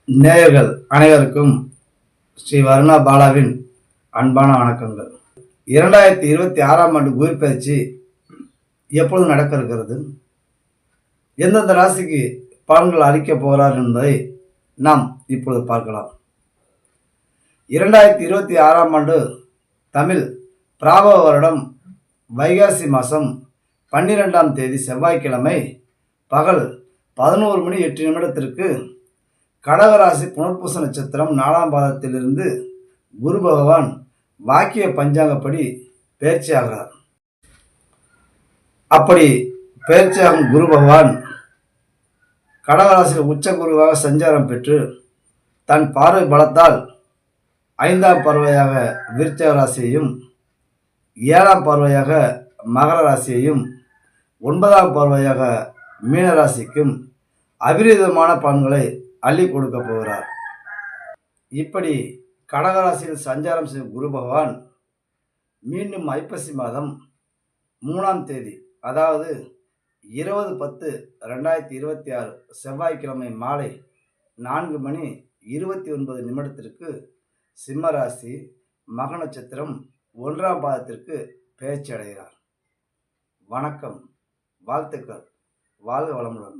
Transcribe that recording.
நேயர்கள் அனைவருக்கும் ஸ்ரீ வருணா பாலாவின் அன்பான வணக்கங்கள். 2026ஆம் ஆண்டு குரு பயிற்சி எப்பொழுது நடக்க இருக்கிறது, எந்தெந்த ராசிக்கு பலன்கள் அளிக்கப் போகிறார் என்பதை நாம் இப்பொழுது பார்க்கலாம். 2026ஆம் ஆண்டு தமிழ் பிராபவ வருடம் வைகாசி மாதம் 12ஆம் தேதி செவ்வாய்க்கிழமை பகல் 11:08 கடகராசி புனர்பூச நட்சத்திரம் 4ஆம் பாதத்திலிருந்து குரு பகவான் வாக்கிய பஞ்சாங்கப்படி பயிற்சி ஆகிறார். அப்படி பயிற்சியாகும் குரு பகவான் கடகராசியில் உச்ச குருவாக சஞ்சாரம் பெற்று தன் பார்வை பலத்தால் 5ஆம் பார்வையாக விருச்சிக ராசியையும், 7ஆம் பார்வையாக மகர ராசியையும், 9ஆம் பார்வையாக மீன ராசிக்கும் அபிரிதமான பலன்களை அள்ளி கொடுக்க போகிறார். இப்படி கடகராசியில் சஞ்சாரம் செய்யும் குரு பகவான் மீண்டும் ஐப்பசி மாதம் 3ஆம் தேதி, அதாவது 20/10/2026 செவ்வாய்க்கிழமை மாலை 4:29 சிம்ம ராசி மக நட்சத்திரம் 1ஆம் பாதத்திற்கு பெயர்ச்சி அடைகிறார். வணக்கம், வாழ்த்துக்கள், வாழ்க வளமுடன்.